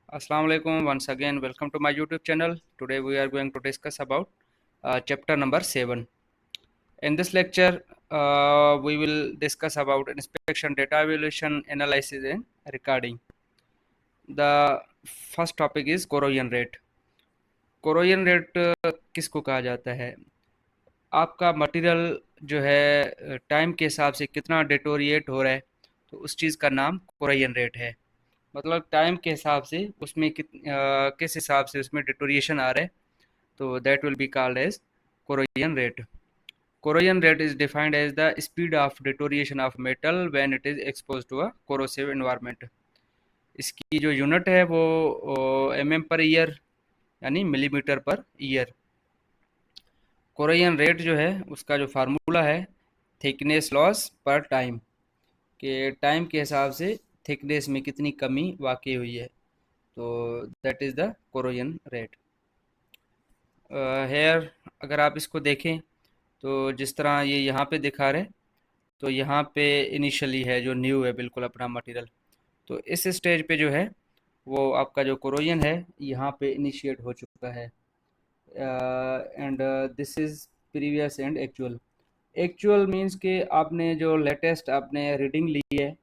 Assalamu alaikum. Once again, welcome to my YouTube channel. Today we are going to discuss about chapter number 7. In this lecture, we will discuss about inspection, data evaluation, analysis, and recording. The first topic is corrosion rate. corrosion rate किसको कहा जाता है? आपका material जो है time के हिसाब से कितना डिटोरिएट हो रहा है, तो उस चीज़ का नाम corrosion रेट है। मतलब टाइम के हिसाब से उसमें किस हिसाब से उसमें डिटोरिएशन आ रहा है, तो that will be called as corrosion rate. Corrosion rate is defined as the speed of deterioration of metal when it is exposed to a corrosive environment. इसकी जो यूनिट है वो पर ईयर यानी millimetre per year. corrosion rate जो है उसका जो formula है थिकनेस लॉस पर टाइम, के टाइम के हिसाब से थिकनेस में कितनी कमी वाकई हुई है, तो that is the corrosion rate. Here अगर आप इसको देखें तो जिस तरह ये यहाँ पे दिखा रहे, तो यहाँ पे इनिशियली है जो न्यू है बिल्कुल अपना मटेरियल, तो इस स्टेज पे जो है वो आपका जो कोरोजन है यहाँ पे इनिशिएट हो चुका है। And this is previous and actual. Actual means कि आपने जो लेटेस्ट आपने रीडिंग ली है,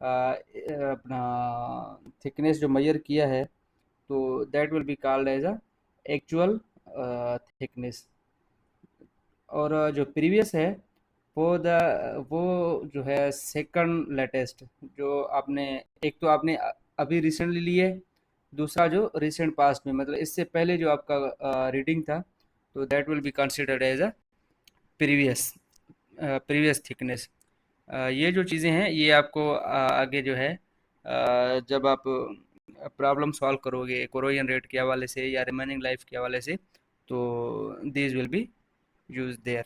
अपना थिकनेस जो मेजर किया है, तो that will be called as a actual thickness. और जो प्रीवियस है वो जो है सेकंड लेटेस्ट जो आपने, एक तो आपने अभी रिसेंटली ली है, दूसरा जो रिसेंट पास्ट में मतलब इससे पहले जो आपका रीडिंग था, तो that will be considered as a previous previous thickness. ये जो चीज़ें हैं ये आपको आगे जो है जब आप प्रॉब्लम सॉल्व करोगे कोरोजन रेट के हवाले से या रिमेनिंग लाइफ के हवाले से, तो these will be use their.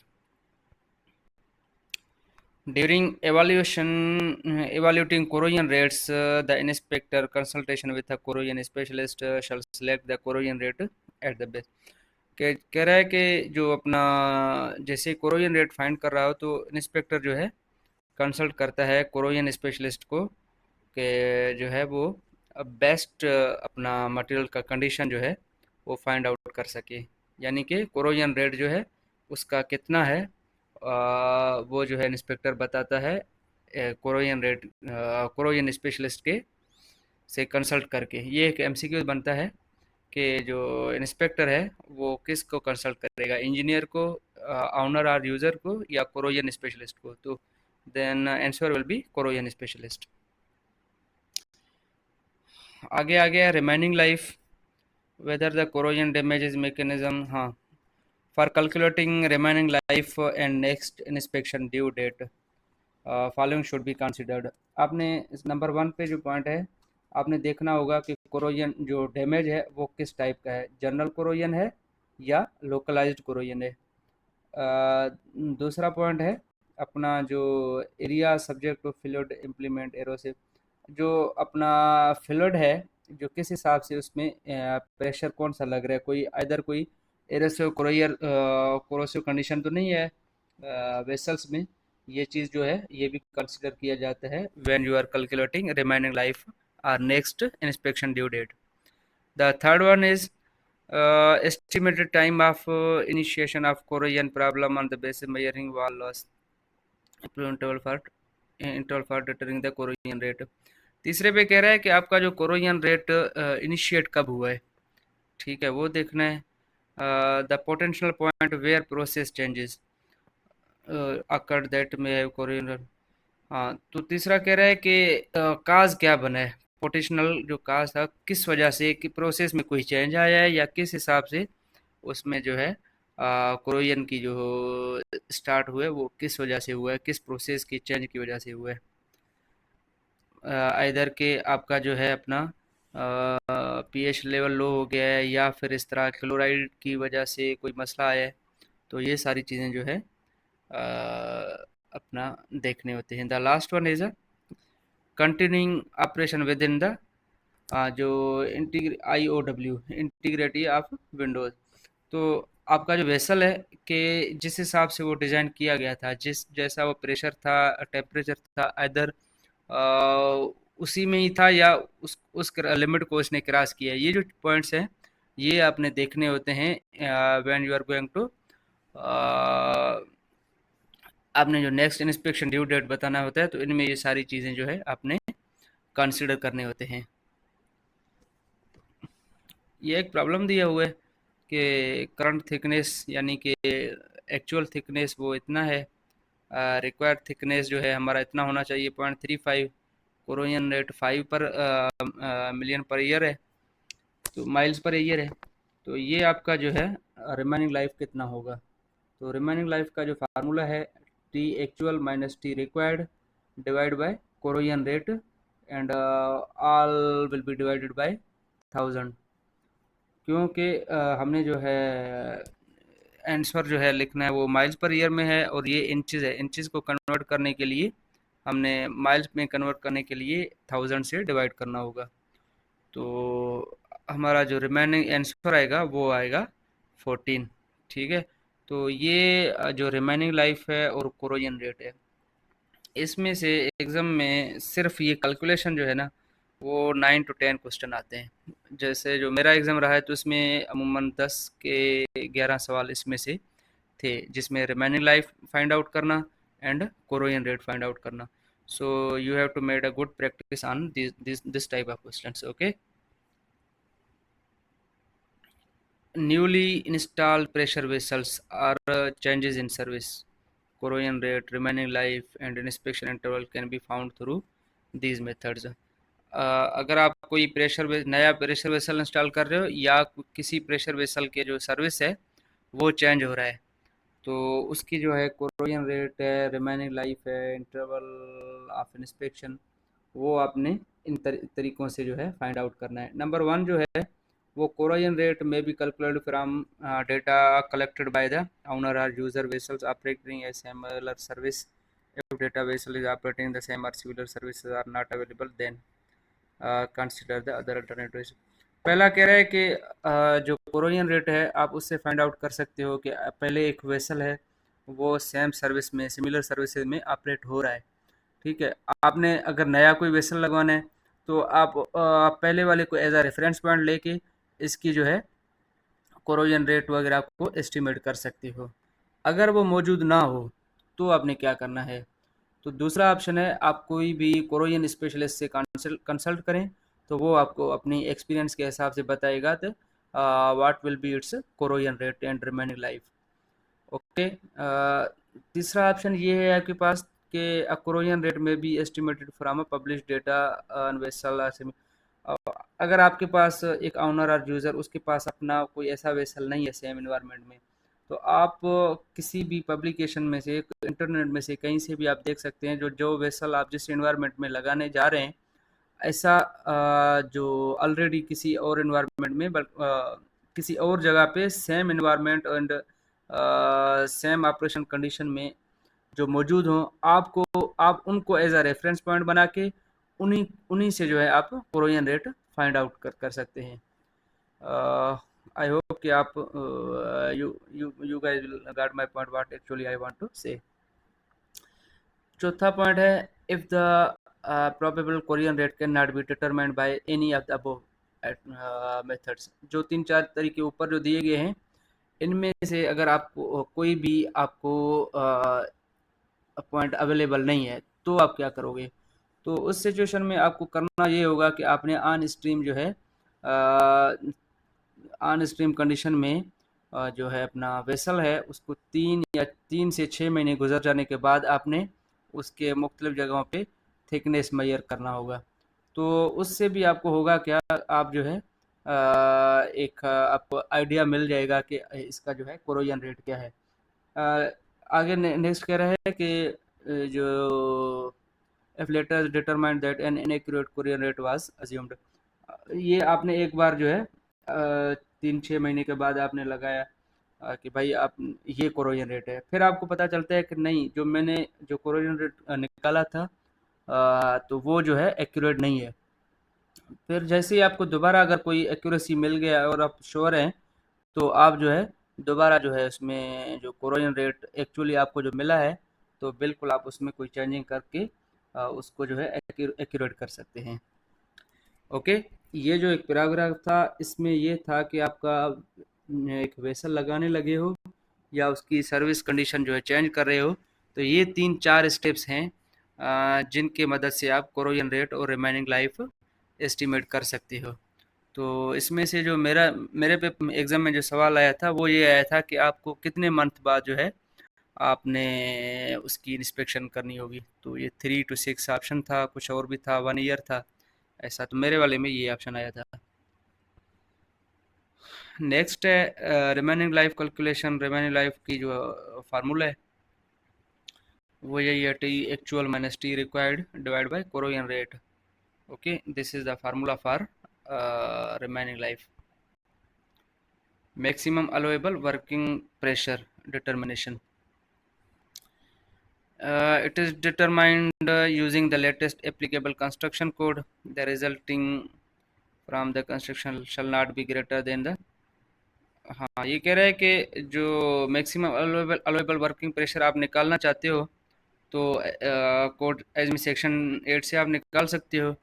During evaluating corrosion rates, the inspector consultation with a corrosion specialist shall select the corrosion rate at the base. कह रहा है कि जो अपना जैसे कोरोजन रेट फाइंड कर रहा हो, तो इंस्पेक्टर जो है कंसल्ट करता है कोरोजन स्पेशलिस्ट को कि जो है वो बेस्ट अपना मटेरियल का कंडीशन जो है वो फाइंड आउट कर सके। यानी कि कोरोजन रेट जो है उसका कितना है, वो जो है इंस्पेक्टर बताता है कोरोजन रेट कोरोजन स्पेशलिस्ट के से कंसल्ट करके। ये एक एमसीक्यू बनता है कि जो इंस्पेक्टर है वो किसको कंसल्ट करेगा, इंजीनियर को, ऑनर और यूज़र को, या कोरोजन स्पेशलिस्ट को, तो then answer will be corrosion specialist. आगे आ गया remaining life, whether the corrosion damages mechanism. हाँ, for calculating remaining life and next inspection due date following should be considered. आपने इस नंबर 1 पे जो पॉइंट है आपने देखना होगा कि कोरोजन जो डैमेज है वो किस टाइप का है, जनरल कोरोजन है या लोकलाइज्ड कोरोजन है. दूसरा पॉइंट है अपना जो area subject to fluid implement erosive, जो अपना फ्लूइड है जो किस हिसाब से उसमें प्रेशर कौन सा लग रहा है, कोई इधर कोई एरोसिव कोरोसिव कंडीशन तो नहीं है वेसल्स में, ये चीज़ जो है ये भी कंसिडर किया जाता है when you are calculating remaining life और next inspection due date. The third one is estimated time of initiation of corrosion problem on the basis measuring wall loss interval for determining the corrosion rate. तीसरे पे कह रहा है कि आपका जो corrosion rate initiate कब हुआ है, ठीक है, वो देखना है. The potential point where process changes occurred that में है कोरोजन. हाँ, तो तीसरा कह रहा है कि काज क्या बना है, पोटेंशियल जो काज था किस वजह से, कि प्रोसेस में कोई चेंज आया है या किस हिसाब से उसमें जो है कोरोजन की जो स्टार्ट हुआ है वो किस वजह से हुआ है, किस प्रोसेस की चेंज की वजह से हुआ है. इधर के आपका जो है अपना पीएच लेवल लो हो गया है या फिर इस तरह क्लोराइड की वजह से कोई मसला आया है, तो ये सारी चीज़ें जो है अपना देखने होते हैं. The last one is a continuing operation with in the जो IOW इंटीग्रिटी ऑफ विंडोज. तो आपका जो वेसल है कि जिस हिसाब से वो डिज़ाइन किया गया था, जिस जैसा वो प्रेशर था टेम्परेचर था, इधर उसी में ही था या उस लिमिट को उसने क्रॉस किया है। ये जो पॉइंट्स हैं ये आपने देखने होते हैं when you are going to आपने जो नेक्स्ट इंस्पेक्शन ड्यू डेट बताना होता है, तो इनमें ये सारी चीज़ें जो है आपने कंसिडर करने होते हैं। ये एक प्रॉब्लम दिया हुआ है कि करंट थिकनेस यानी कि एक्चुअल थिकनेस वो इतना है, रिक्वायर्ड थिकनेस जो है हमारा इतना होना चाहिए 0.35, कोरोजन रेट 5 पर मिलियन पर ईयर है, तो माइल्स पर ईयर है। तो ये आपका जो है रिमेनिंग लाइफ कितना होगा। तो रिमेनिंग लाइफ का जो फार्मूला है T actual minus T required divide by corrosion rate and all will be divided by 1000, क्योंकि हमने जो है आंसर जो है लिखना है वो माइल्स पर ईयर में है और ये इंचज़ है। इंचज़ को कन्वर्ट करने के लिए हमने माइल्स में कन्वर्ट करने के लिए 1000 से डिवाइड करना होगा। तो हमारा जो रिमेनिंग आंसर आएगा वो आएगा 14। ठीक है। तो ये जो रिमेनिंग लाइफ है और कोरोजन रेट है, इसमें से एग्ज़ाम में सिर्फ ये कैलकुलेशन जो है ना वो 9 to 10 क्वेश्चन आते हैं। जैसे जो मेरा एग्ज़ाम रहा है तो इसमें अमूमन 10 के 11 सवाल इसमें से थे, जिसमें रिमेनिंग लाइफ फाइंड आउट करना and corrosion rate find out करना। So you have to made a good practice on this type of questions. Okay. Newly installed pressure vessels are changes in service, corrosion rate, remaining life, and inspection interval can be found through these methods. अगर आप कोई नया pressure vessel install कर रहे हो या किसी pressure vessel के जो सर्विस है वो चेंज हो रहा है, तो उसकी जो है कोरोजन रेट है, रिमेनिंग लाइफ है, इंटरवल ऑफ इंस्पेक्शन, वो आपने इन तरीकों से जो है फाइंड आउट करना है। नंबर वन जो है वो corrosion rate may be calculated from data collected by the owner or user vessels operating a similar service. If data vessel is operating the same or similar services are not available then consider the other alternatives. पहला कह रहा है कि जो corrosion rate है आप उससे find out कर सकते हो कि पहले एक वेसल है वो सेम सर्विस में सिमिलर सर्विसेज में ऑपरेट हो रहा है। ठीक है। आपने अगर नया कोई वेसल लगवाना है तो आप पहले वाले को एज अ रेफरेंस पॉइंट लेके इसकी जो है कोरोजन रेट वगैरह को एस्टिमेट कर सकते हो। अगर वो मौजूद ना हो तो आपने क्या करना है, तो दूसरा ऑप्शन है आप कोई भी कोरोजन स्पेशलिस्ट से कंसल्ट करें, तो वो आपको अपनी एक्सपीरियंस के हिसाब से बताएगा तो what will be it's corrosion rate and remaining life. Okay. तीसरा ऑप्शन ये है आपके पास कि corrosion rate may B estimated from a publish data on vessel. अगर आपके पास एक ओनर और यूज़र उसके पास अपना कोई ऐसा वेसल नहीं है सेम इन्वायरमेंट में, तो आप किसी भी पब्लिकेशन में से इंटरनेट में से कहीं से भी आप देख सकते हैं जो जो वेसल आप जिस इन्वायरमेंट में लगाने जा रहे हैं ऐसा जो ऑलरेडी किसी और इन्वायरमेंट में किसी और जगह पे same environment and same operation condition में जो मौजूद हों, आपको आप उनको एज अ रेफरेंस पॉइंट बना के उन्हीं उन्हीं से जो है आप कोरोजन रेट फाइंड आउट कर सकते हैं। आई होप कि आप you you you guys will got my point what actually I want to say. चौथा पॉइंट है if the probable corrosion rate can not be determined by any of the above methods. जो तीन चार तरीके ऊपर जो दिए गए हैं इनमें से अगर आपको कोई भी आपको पॉइंट अवेलेबल नहीं है तो आप क्या करोगे, तो उस सिचुएशन में आपको करना ये होगा कि आपने ऑन स्ट्रीम जो है ऑन स्ट्रीम कंडीशन में जो है अपना वेसल है उसको 3 से 6 महीने गुजर जाने के बाद आपने उसके मुख्तलिफ जगहों पे थिकनेस मेजर करना होगा। तो उससे भी आपको होगा क्या, आप जो है एक आपको आइडिया मिल जाएगा कि इसका जो है कोरोजन रेट क्या है। अ, आगे नेक्स्ट कह रहा है कि जो if later determined that an inaccurate Korean rate was assumed। ये आपने एक बार जो है 3-6 महीने के बाद आपने लगाया कि भाई आप ये कोरोजन रेट है, फिर आपको पता चलता है कि नहीं जो मैंने जो कोरोजन रेट निकाला था तो वो जो है एक्यूरेट नहीं है। फिर जैसे ही आपको दोबारा अगर कोई एक्यूरेसी मिल गया और आप श्योर हैं तो आप जो है दोबारा जो है उसमें जो कोरोजन रेट एक्चुअली आपको जो मिला है तो बिल्कुल आप उसमें कोई चेंजिंग करके उसको जो है एक्यूरेट कर सकते हैं। ओके, ये जो एक पैराग्राफ था इसमें ये था कि आपका एक वेसल लगाने लगे हो या उसकी सर्विस कंडीशन जो है चेंज कर रहे हो, तो ये 3-4 स्टेप्स हैं जिनके मदद से आप कोरोजन रेट और रिमेनिंग लाइफ एस्टिमेट कर सकते हो। तो इसमें से जो मेरे पे एग्ज़ाम में जो सवाल आया था वो ये आया था कि आपको कितने मंथ बाद जो है आपने उसकी इंस्पेक्शन करनी होगी। तो ये 3 to 6 ऑप्शन था, कुछ और भी था, 1 ईयर था, ऐसा। तो मेरे वाले में ये ऑप्शन आया था। नेक्स्ट है remaining life calculation. Remaining life की जो फार्मूला है वो यही है, T actual minus T required divide by corrosion rate. Okay, this is the formula for remaining life. Maximum allowable working pressure determination. It is determined using the latest applicable construction code. The resulting from the construction shall not be greater than the, हाँ ये कह रहा है कि जो maximum allowable working pressure आप निकालना चाहते हो तो कोड एज में सेक्शन 8 से आप निकाल सकते हो।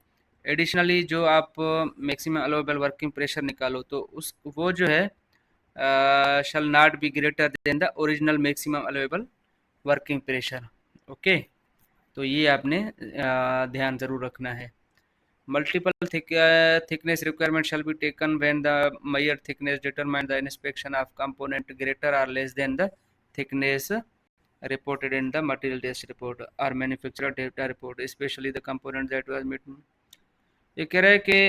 एडिशनली जो आप मैक्सिमम अलोवेबल वर्किंग प्रेशर निकालो तो उस वो जो है shall not be greater than the original maximum allowable working pressure. Okay, तो ये आपने ध्यान ज़रूर रखना है। Multiple thickness requirement shall be taken when the measured thickness determine the inspection of component greater or less than the thickness reported in the material test report or manufacturer data report, especially the component that was made। ये कह रहा है कि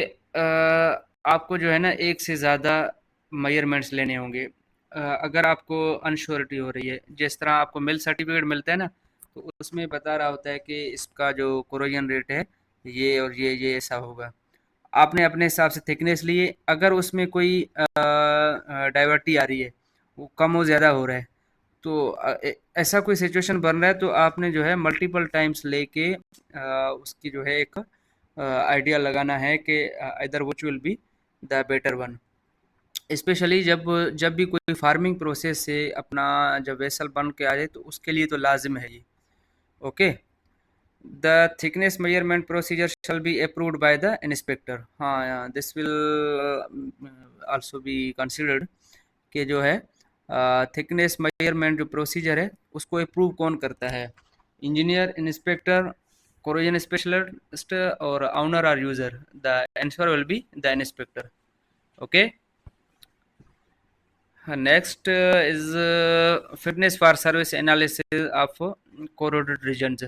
आपको जो है ना एक से ज़्यादा मेजरमेंट्स लेने होंगे अगर आपको अनश्योरिटी हो रही है। जिस तरह आपको मिल सर्टिफिकेट मिलता है ना, तो उसमें बता रहा होता है कि इसका जो कोरोजन रेट है ये और ये ऐसा होगा। आपने अपने हिसाब से थिकनेस लिए, अगर उसमें कोई डाइवर्टी आ रही है, वो कम हो ज़्यादा हो रहा है, तो ऐसा कोई सिचुएशन बन रहा है तो आपने जो है मल्टीपल टाइम्स लेके उसकी जो है एक आइडिया लगाना है कि इधर which will be the better one. Specially जब जब भी कोई फार्मिंग प्रोसेस से अपना जब वेसल बन के आ जाए तो उसके लिए तो लाजिम है ये। Okay, the thickness measurement procedure shall be approved by the inspector. हाँ, this will also be considered कि जो है थिकनेस मेजरमेंट जो प्रोसीजर है उसको अप्रूव कौन करता है? इंजीनियर, इंस्पेक्टर, कोरोजन स्पेशलिस्ट और ऑनर और user. The answer will be the inspector. Okay, next is fitness for service analysis of corroded regions.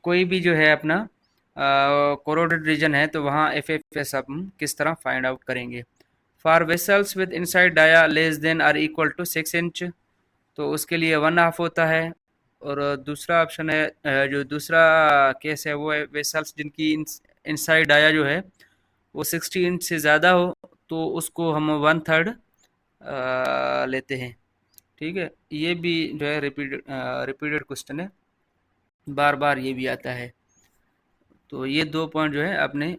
कोई भी जो है अपना कोरोडेड रीजन है तो वहाँ एफ हम किस तरह फाइंड आउट करेंगे? For vessels with inside dia less than or equal to 6 inch, तो उसके लिए 1/2 होता है। और दूसरा ऑप्शन है जो दूसरा केस है वो है वेसल्स जिनकी इनसाइड डाया जो है वो 60 इंच से ज़्यादा हो, तो उसको हम 1/3 लेते हैं। ठीक है, ये भी जो है रिपीटेड क्वेश्चन है, बार बार ये भी आता है। तो ये 2 पॉइंट जो है अपने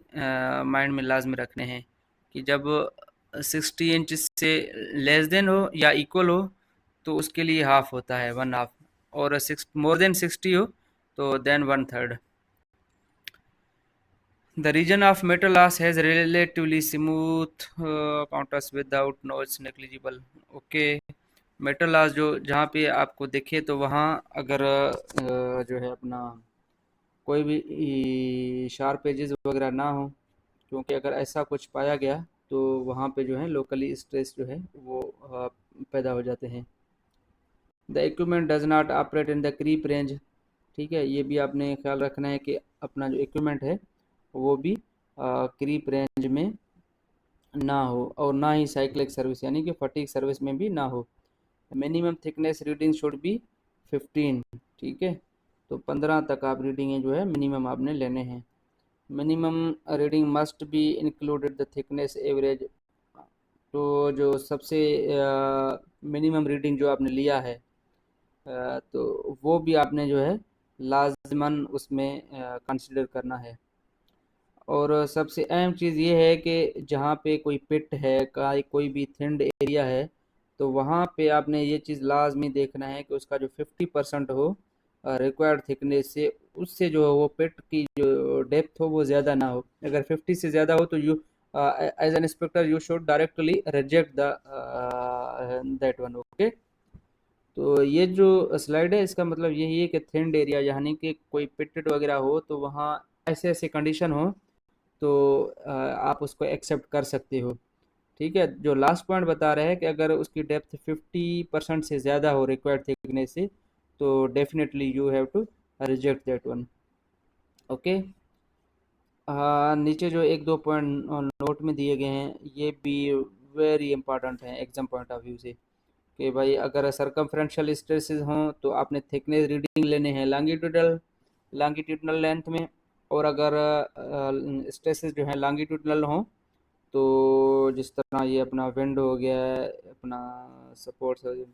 माइंड में लाजमी रखने हैं कि जब 60 इंच से लेस देन हो या इक्वल हो तो उसके लिए हाफ होता है, 1/2। और 6 मोर देन 60 हो तो then 1/3। The region of metal loss has relatively smooth counters without noise negligible। Okay, metal loss जो जहाँ पे आपको दिखे तो वहाँ अगर जो है अपना कोई भी शार्प एजेस वगैरह ना हो, क्योंकि अगर ऐसा कुछ पाया गया तो वहाँ पे जो है लोकली स्ट्रेस जो है वो पैदा हो जाते हैं। The equipment does not operate in the creep range. ठीक है, ये भी आपने ख्याल रखना है कि अपना जो इक्विपमेंट है वो भी क्रीप रेंज में ना हो और ना ही साइक्लिक सर्विस यानी कि फटीक सर्विस में भी ना हो। Minimum thickness reading should be 15। ठीक है, तो 15 तक आप रीडिंग जो है मिनिमम आपने लेने हैं। Minimum reading must be included the thickness average. तो जो सबसे मिनिमम रीडिंग जो आपने लिया है तो वो भी आपने जो है लाजमन उसमें कंसिडर करना है। और सबसे अहम चीज़ ये है कि जहाँ पे कोई पिट है कोई भी थिंड एरिया है तो वहाँ पे आपने ये चीज़ लाजमी देखना है कि उसका जो 50% हो रिक्वायर्ड थिकनेस से, उससे जो है वो पिट की जो डेप्थ हो वो ज़्यादा ना हो। अगर 50 से ज़्यादा हो तो you as an inspector you should directly reject the that one. Okay. तो ये जो स्लाइड है इसका मतलब यही है कि थिंड एरिया यानी कि कोई पिटेड वगैरह हो तो वहाँ ऐसे ऐसे कंडीशन हो तो आप उसको एक्सेप्ट कर सकते हो। ठीक है। जो लास्ट पॉइंट बता रहे हैं कि अगर उसकी डेप्थ 50% से ज़्यादा हो रिक्वायर्ड थिकनेस से, तो definitely you have to reject that one. Okay. हाँ, नीचे जो एक दो पॉइंट नोट में दिए गए हैं ये भी वेरी इंपॉर्टेंट हैं एग्जाम पॉइंट ऑफ व्यू से, कि भाई अगर सरकमफ्रेंशियल स्ट्रेसेस हों तो आपने थिकनेस रीडिंग लेने हैं लॉन्गिट्यूडल लॉन्गिट्यूडनल लेंथ में, और अगर स्ट्रेसेस जो हैं लॉन्गिट्यूडनल हों तो जिस तरह ये अपना विंड हो गया है, अपना सपोर्ट्स हो गया,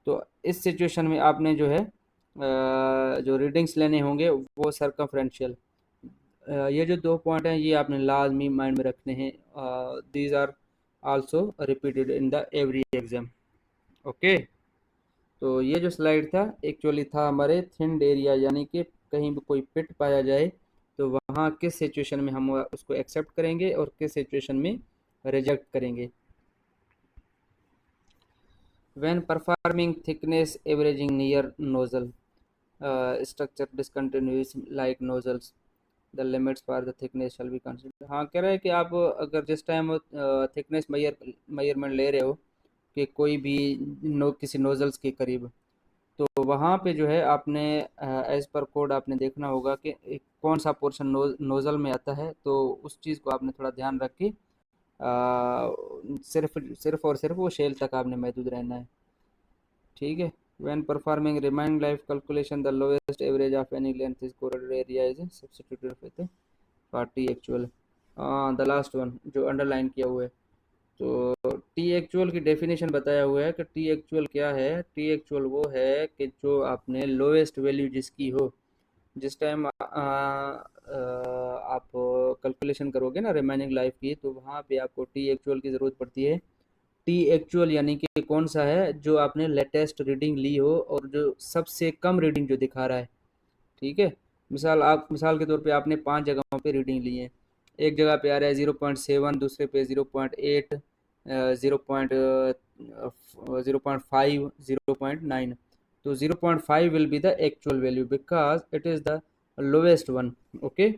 तो इस सिचुएशन में आपने जो है जो रीडिंग्स लेने होंगे वो सरकमफ्रेंशियल। ये जो दो पॉइंट हैं ये आपने लाजमी माइंड में रखने हैं। These are also repeated in the every exam. Okay. तो ये जो स्लाइड था एक्चुअली था हमारे थिंड एरिया, यानी कि कहीं भी कोई पिट पाया जाए तो वहाँ किस सिचुएशन में हम उसको एक्सेप्ट करेंगे और किस सिचुएशन में रिजेक्ट करेंगे। When performing thickness averaging near nozzle structure discontinuous like nozzles the limits for the thickness shall be consider. हाँ, कह रहा है कि आप अगर जिस टाइम थिकनेस मेजरमेंट ले रहे हो कि कोई भी किसी नोजल्स के करीब, तो वहाँ पे जो है आपने एज पर कोड आपने देखना होगा कि कौन सा पोर्शन नोज़ल में आता है, तो उस चीज़ को आपने थोड़ा ध्यान रख के सिर्फ सिर्फ और सिर्फ वो शेल तक आपने महदूद रहना है। ठीक है। when performing remind life calculation the lowest average of any length is corroded area is substituted with for t actual। The last one जो अंडरलाइन किया हुआ है, तो टी एक्चुअल की डेफिनेशन बताया हुआ है कि टी एक्चुअल क्या है। टी एक्चुअल वो है कि जो आपने लोएस्ट वैल्यू जिसकी हो, जिस टाइम आप कैलकुलेशन करोगे ना रिमेनिंग लाइफ की, तो वहाँ पे आपको टी एक्चुअल की ज़रूरत पड़ती है। टी एक्चुअल यानी कि कौन सा है जो आपने लेटेस्ट रीडिंग ली हो और जो सबसे कम रीडिंग जो दिखा रहा है। ठीक है। मिसाल के तौर पे आपने 5 जगहों पे रीडिंग ली है। एक जगह पे आ रहा है 0.7, दूसरे पे 0.8, 0.5, 0.9। तो 0.5 will be the actual value because it is the lowest one. Okay.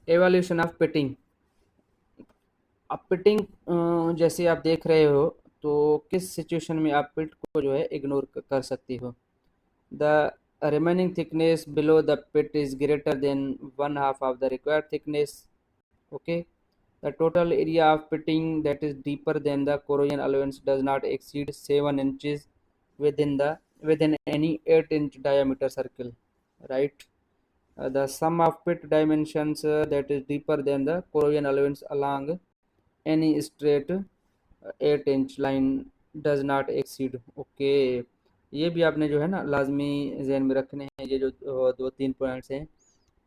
Evolution of pitting. अब पिटिंग जैसे आप देख रहे हो तो किस सिचुएशन में आप पिट को जो है इग्नोर कर सकती हो। The remaining thickness below the pit is greater than one half of the required thickness. Okay. The total area of pitting that is deeper than the corrosion allowance does not exceed 7 inches within any 8-inch diameter circle. Right. The sum of pit dimensions that is deeper than the corrosion allowance along any straight 8 inch line does not exceed. Okay. ये भी आपने जो है ना लाजमी जहन में रखने हैं, ये जो दो तीन पॉइंट्स हैं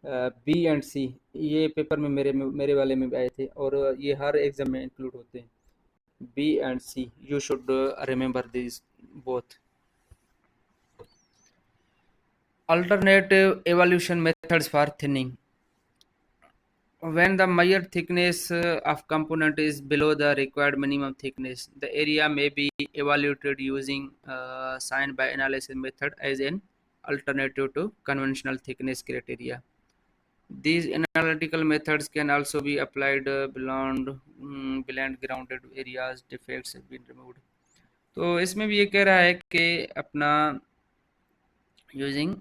बी एंड सी, ये पेपर में मेरे वाले में भी आए थे और ये हर एग्जाम में इंक्लूड होते हैं। B and C you should remember this both. Alternative evolution methods for thinning. When the measured thickness of component is below the required minimum thickness, the area may be evaluated using sign by analysis method as an alternative to conventional thickness criteria. These analytical methods can also be applied beyond grounded areas defects have been removed। तो इसमें भी ये कह रहा है कि अपना using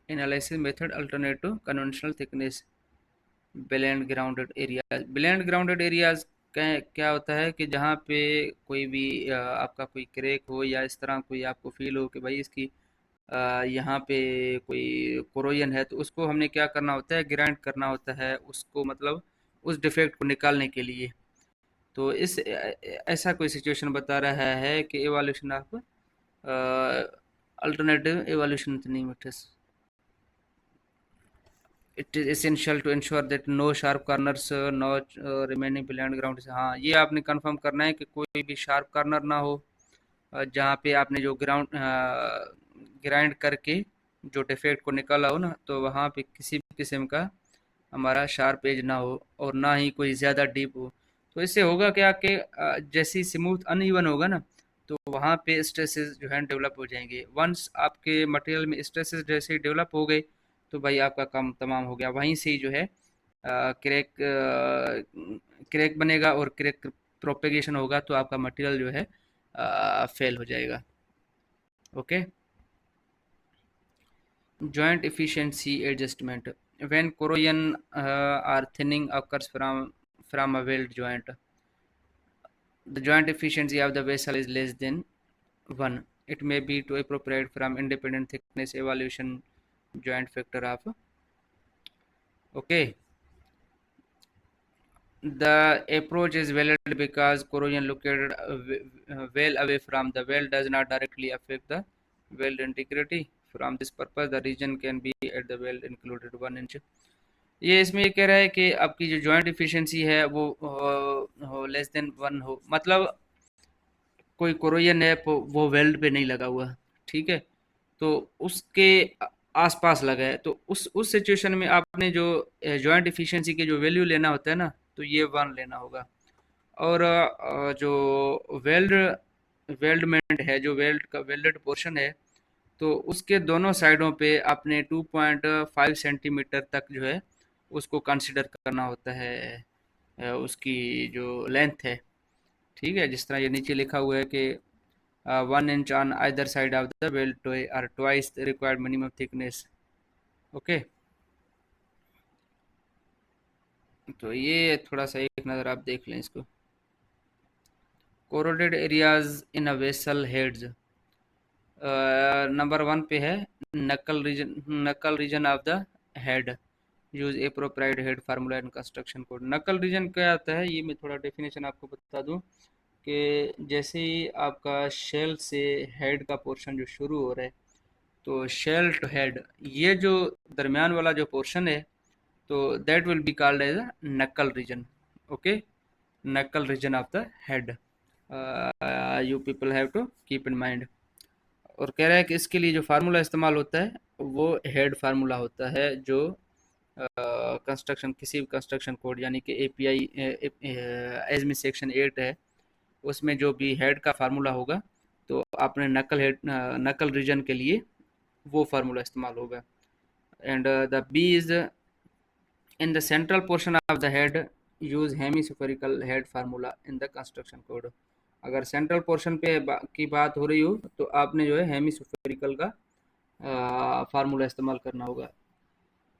analysis method alternate to conventional thickness blend grounded areas क्या होता है कि जहाँ पे कोई भी आपका कोई क्रैक हो या इस तरह कोई आपको फील हो कि भाई इसकी यहाँ पे कोई कोरोजन है, तो उसको हमने क्या करना होता है, ग्राइंड करना होता है उसको, मतलब उस डिफेक्ट को निकालने के लिए। तो ऐसा कोई सिचुएशन बता रहा है कि evolution of alternative evolution methods it is essential to ensure that no sharp corners no remaining plan ground. हाँ, ये आपने कंफर्म करना है कि कोई भी शार्प कार्नर ना हो जहाँ पे आपने जो ग्राउंड ग्राइंड करके जो डिफेक्ट को निकाला हो ना, तो वहाँ पे किसी भी किस्म का हमारा शार्प एज ना हो और ना ही कोई ज़्यादा डीप हो। तो इससे होगा क्या कि जैसे स्मूथ अनइवन होगा ना, तो वहाँ पे स्ट्रेसेस जो है डेवलप हो जाएंगे। वंस आपके मटेरियल में स्ट्रेसेस जैसे डेवलप हो गए, तो भाई आपका काम तमाम हो गया। वहीं से ही जो है क्रैक क्रैक बनेगा, और क्रैक प्रोपेगेशन होगा तो आपका मटेरियल जो है फेल हो जाएगा। Okay. Joint efficiency adjustment. When corrosion or thinning occurs from a weld joint, the joint efficiency of the vessel is less than 1. It may be too appropriate from independent thickness evaluation joint factor of. Okay. The approach is valid because corrosion located well away from the weld does not directly affect the weld integrity. From this purpose, the region can be at the weld included 1 inch. ये इसमें ये कह रहा है कि आपकी जो joint efficiency है वो हो लेस देन 1 हो, मतलब कोई कोरोजन है वो वेल्ड पे नहीं लगा हुआ, ठीक है, तो उसके आसपास लगा है, तो उस सिचुएशन में आपने जो जॉइंट इफिशियंसी के जो वैल्यू लेना होता है ना, तो ये 1 लेना होगा। और जो वेल्डमेंट है, जो वेल्ड का वेल्डेड पोर्शन है, तो उसके दोनों साइडों पे आपने 2.5 सेंटीमीटर तक जो है उसको कंसिडर करना होता है, उसकी जो लेंथ है, ठीक है, जिस तरह ये नीचे लिखा हुआ है कि 1 inch on either side of the weld or twice the required minimum thickness. Okay. तो ये थोड़ा सा एक नज़र आप देख लें इसको। Corroded areas in a vessel heads, number 1 पे है knuckle region of the head, use appropriate head formula in construction code. Knuckle region क्या आता है, ये मैं थोड़ा डेफिनेशन आपको बता दूं कि जैसे ही आपका शेल से हेड का पोर्शन जो शुरू हो रहा है, तो शेल टू हेड, ये जो दरमियान वाला जो पोर्शन है, तो that will be called as a knuckle region. Okay, knuckle region of the head, you people have to keep in mind. और कह रहा है कि इसके लिए जो फार्मूला इस्तेमाल होता है वो हेड फार्मूला होता है, जो कंस्ट्रक्शन किसी भी कंस्ट्रक्शन कोड यानी कि एपीआई एजमी सेक्शन 8 है, उसमें जो भी हेड का फार्मूला होगा, तो आपने नकल रीजन के लिए वो फार्मूला इस्तेमाल होगा। And the B is in the central portion of the head, use hemispherical head formula in the construction code. अगर सेंट्रल पोर्शन पे की बात हो रही हो, तो आपने जो है हेमिस्फेरिकल का फार्मूला इस्तेमाल करना होगा।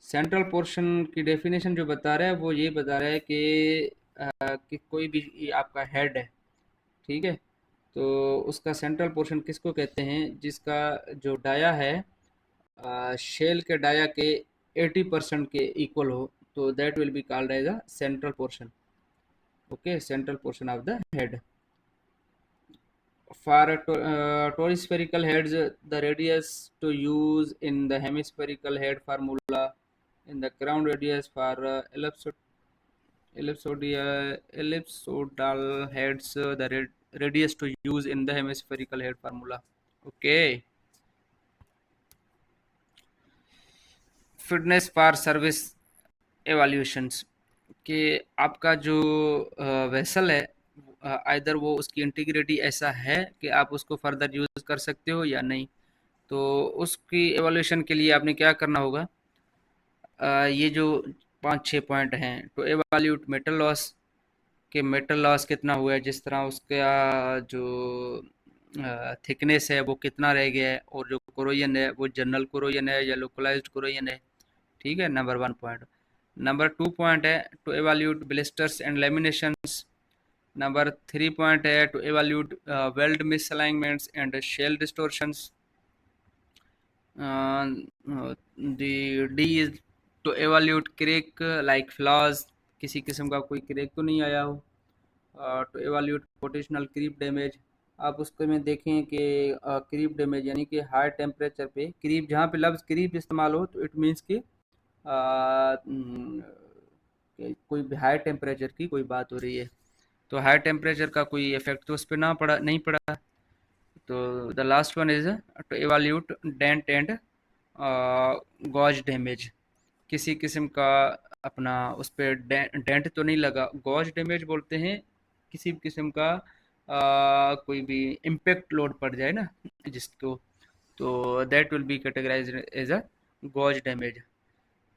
सेंट्रल पोर्शन की डेफिनेशन जो बता रहा है वो ये बता रहा है कि कोई भी आपका हेड है, ठीक है, तो उसका सेंट्रल पोर्शन किसको कहते हैं, जिसका जो डाया है शेल के डाया के 80% के इक्वल हो, तो that will be called as a central portion. Okay, central portion of the head. For toruspherical heads, the radius to use in the hemispherical head formula, in the crown radius for ellipsoidal heads, the radius to use in the hemispherical head formula. Okay. Fitness for service evaluations, कि आपका जो vessel है, either वो उसकी integrity ऐसा है कि आप उसको फर्दर यूज़ कर सकते हो या नहीं। तो उसकी एवोल्यूशन के लिए आपने क्या करना होगा, ये जो 5-6 पॉइंट हैं, टू एवोल्यूट मेटल लॉस, कि मेटल लॉस कितना हुआ है, जिस तरह उसका जो थिकनेस है वो कितना रह गया है, और जो कोरोजन है वो जनरल कोरोजन है या लोकलाइज्ड कोरोजन है, ठीक है, नंबर 1 पॉइंट। नंबर 2 पॉइंट है to evaluate blisters and laminations. Number 3 point है to evaluate weld misalignments and shell distortions. The D is to evaluate crack like flaws, किसी किस्म का कोई क्रेक तो नहीं आया हो। To evaluate potential creep damage, आप उसको में देखें कि क्रीप डैमेज यानी कि हाई टेम्परेचर पे क्रीप, जहाँ पे लफ्ज़ क्रीप इस्तेमाल हो तो इट मीन्स कि कोई हाई टेम्परेचर की कोई बात हो रही है, तो हाई टेम्परेचर का कोई इफेक्ट तो उस पर ना पड़ा नहीं पड़ा। तो the last one is to evaluate dent and gouge damage. किसी किस्म का अपना उस पर डेंट तो नहीं लगा, गॉज डैमेज बोलते हैं किसी भी किस्म का कोई भी इम्पेक्ट लोड पड़ जाए ना जिसको, तो that will be categorized as a gouge damage.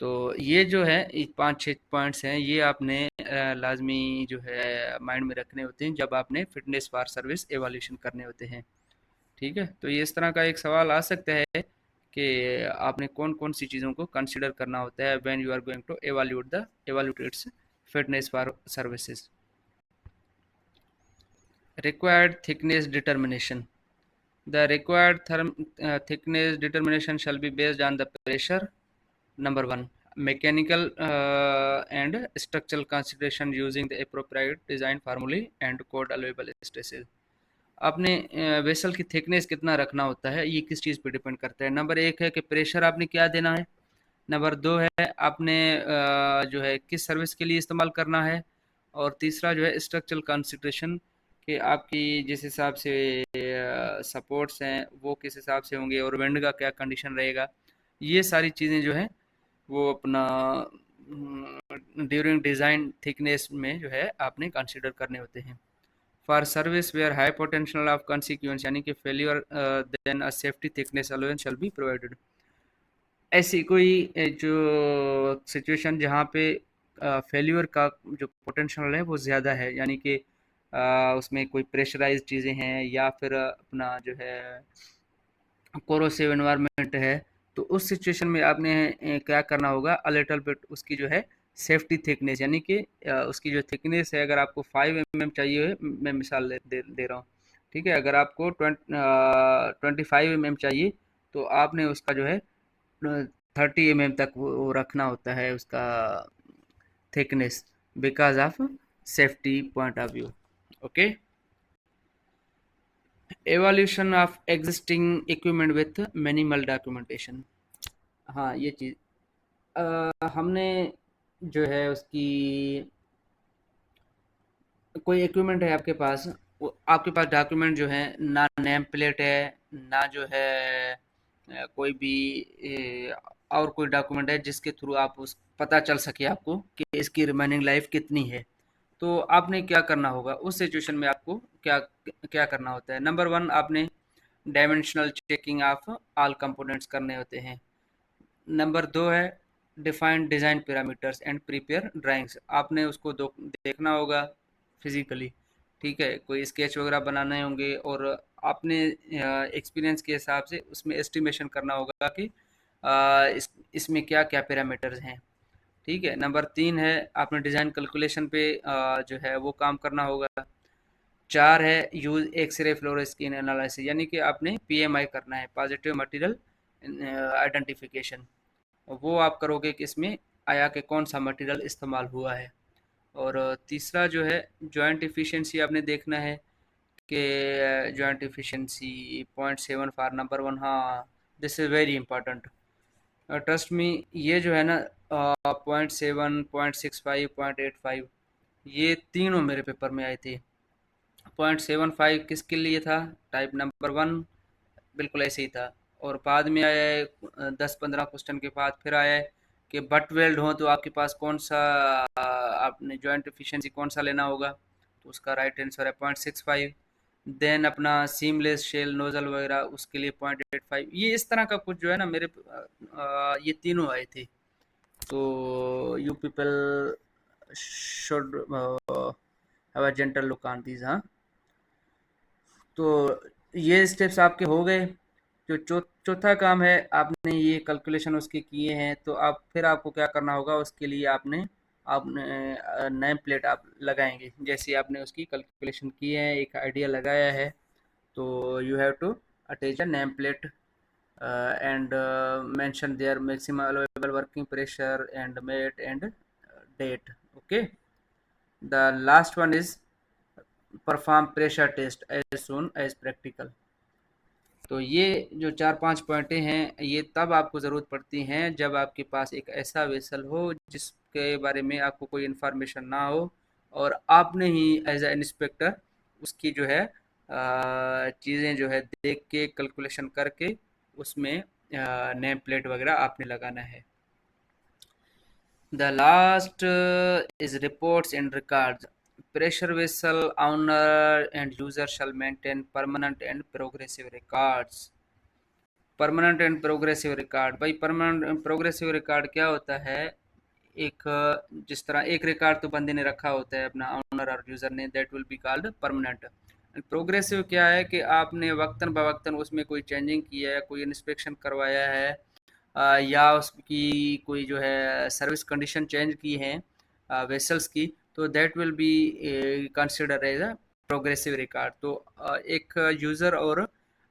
तो ये जो है ये 5-6 पॉइंट्स हैं, ये आपने लाजमी जो है माइंड में रखने होते हैं जब आपने फिटनेस फॉर सर्विस एवोल्यूशन करने होते हैं। ठीक है, तो ये इस तरह का एक सवाल आ सकता है कि आपने कौन कौन सी चीज़ों को कंसिडर करना होता है when you are going to evaluate its fitness for services. Required thickness determination. The required thickness determination shall be based on the pressure. Number one, mechanical and structural consideration using the appropriate design formulae and code allowable stresses. आपने vessel की thickness कितना रखना होता है ये किस चीज़ पे depend करता है। नंबर एक है कि प्रेशर आपने क्या देना है। नंबर दो है आपने जो है किस सर्विस के लिए इस्तेमाल करना है। और तीसरा जो है स्ट्रक्चरल कंसिडरेशन कि आपकी जिस हिसाब से सपोर्ट्स हैं वो किस हिसाब से होंगे और विंड का क्या कंडीशन रहेगा। ये सारी चीज़ें जो है वो अपना ड्यूरिंग डिज़ाइन थिकनेस में जो है आपने कंसिडर करने होते हैं। For service where high potential of consequence यानी कि failure then a safety thickness allowance shall be provided. ऐसी कोई जो सिचुएशन जहाँ पे फेल्यूर का जो पोटेंशियल है वो ज़्यादा है, यानी कि उसमें कोई प्रेशराइज्ड चीज़ें हैं या फिर अपना जो है कोरोसिव एनवायरनमेंट है, तो उस सिचुएशन में आपने क्या करना होगा, अ लिटिल बिट उसकी जो है सेफ्टी थिकनेस यानी कि उसकी जो थिकनेस है, अगर आपको 5 mm चाहिए, मैं मिसाल दे रहा हूँ, ठीक है, अगर आपको 25 mm चाहिए तो आपने उसका जो है 30 mm तक वो रखना होता है उसका thickness, because of safety point of view. Okay, evolution of existing equipment with minimal documentation. हाँ ये चीज़ हमने जो है उसकी कोई इक्विपमेंट है आपके पास, वो आपके पास डॉक्यूमेंट जो है ना नेम प्लेट है ना जो है कोई भी और कोई डॉक्यूमेंट है जिसके थ्रू आप उस पता चल सके आपको कि इसकी रिमेनिंग लाइफ कितनी है। तो आपने क्या करना होगा उस सिचुएशन में, आपको क्या क्या करना होता है। नंबर वन, आपने dimensional checking of all components करने होते हैं। नंबर दो है defined design parameters and prepare drawings. आपने उसको देखना होगा फिजिकली, ठीक है, कोई स्केच वगैरह बनाने होंगे और आपने एक्सपीरियंस के हिसाब से उसमें एस्टिमेशन करना होगा कि इसमें क्या क्या पैरामीटर्स हैं। ठीक है, नंबर तीन है आपने डिज़ाइन कैलकुलेशन पे जो है वो काम करना होगा। चार है यूज एक्सरे फ्लोरोस्किन एनालिसिस, यानी कि आपने पीएमआई करना है, पॉजिटिव मटेरियल आइडेंटिफिकेशन। वो आप करोगे कि इसमें आया कि कौन सा मटेरियल इस्तेमाल हुआ है। और तीसरा जो है जॉइंट एफिशिएंसी आपने देखना है कि joint efficiency 0.7 for number one. हाँ, this is very important, trust me. ये जो है ना 0.7, 0.65, 0.85, ये तीनों मेरे पेपर में आए थे। 0.75 किसके लिए था, टाइप नंबर वन, बिल्कुल ऐसे ही था। और बाद में आया है 10-15 क्वेश्चन के बाद फिर आया है कि बट वेल्ड हो तो आपके पास कौन सा आपने जॉइंट एफिशिएंसी कौन सा लेना होगा, तो उसका राइट आंसर है 0.65। देन अपना सीमलेस शेल नोजल वगैरह उसके लिए 0.85। ये इस तरह का कुछ जो है ना मेरे ये तीनों आए थे। तो you people should have a gentle look on these. हाँ, तो ये स्टेप्स आपके हो गए। जो चौथा काम है, आपने ये कैलकुलेशन उसके किए हैं, तो आप फिर आपको क्या करना होगा, उसके लिए आपने आपने नेम प्लेट आप लगाएंगे। जैसे आपने उसकी कैलकुलेशन की है, एक आइडिया लगाया है, तो you have to attach a name plate and mention their maximum allowable working pressure and mate and date. Okay, the last one is perform pressure test as soon as practical। तो ये जो 4-5 पॉइंटें हैं ये तब आपको ज़रूरत पड़ती हैं जब आपके पास एक ऐसा वेसल हो जिसके बारे में आपको कोई इन्फॉर्मेशन ना हो और आपने ही एज ए इंस्पेक्टर उसकी जो है चीज़ें जो है देख के कैलकुलेशन करके उसमें नेम प्लेट वगैरह आपने लगाना है। The last is reports and records. Pressure vessel owner and user shall maintain permanent and progressive records. Permanent and progressive record, भाई परमानेंट प्रोग्रेसिव रिकॉर्ड क्या होता है? एक जिस तरह एक रिकॉर्ड तो बंदे ने रखा होता है अपना ऑनर और यूज़र ने, that will be called permanent. And progressive क्या है कि आपने वक्तन बवक्तन उसमें कोई चेंजिंग की है, कोई इंस्पेक्शन करवाया है, या उसकी कोई जो है सर्विस कंडीशन चेंज की है वेसल्स की, तो that will be consider as a progressive record. तो एक यूज़र और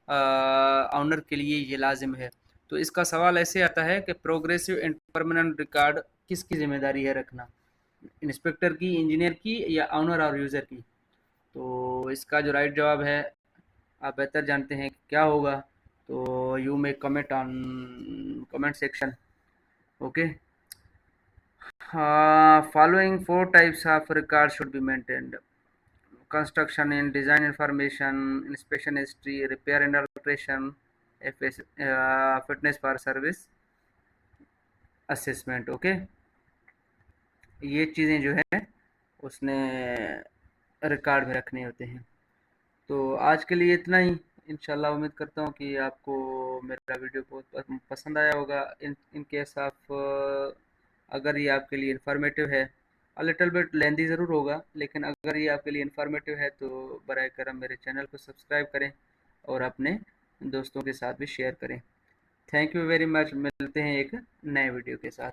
ऑनर के लिए ये लाजिम है। तो इसका सवाल ऐसे आता है कि प्रोग्रेसिव एंड परमानेंट रिकॉर्ड किसकी जिम्मेदारी है रखना, इंस्पेक्टर की, इंजीनियर की, या ऑनर और यूज़र की? तो इसका जो राइट जवाब है आप बेहतर जानते हैं कि क्या होगा, तो you may comment on comment section. Okay. Following four types of records should be maintained: construction and design information, inspection history, repair and operation, fitness for service assessment। Okay, ये चीज़ें जो है उसने रिकॉर्ड में रखने होते हैं। तो आज के लिए इतना ही। इंशाल्लाह उम्मीद करता हूँ कि आपको मेरा वीडियो बहुत पसंद आया होगा। इन केस आप अगर ये आपके लिए इन्फॉर्मेटिव है, लिटिल बिट लेंदी ज़रूर होगा, लेकिन अगर ये आपके लिए इन्फॉर्मेटिव है तो बराए करम मेरे चैनल को सब्सक्राइब करें और अपने दोस्तों के साथ भी शेयर करें। Thank you very much. मिलते हैं एक नए वीडियो के साथ।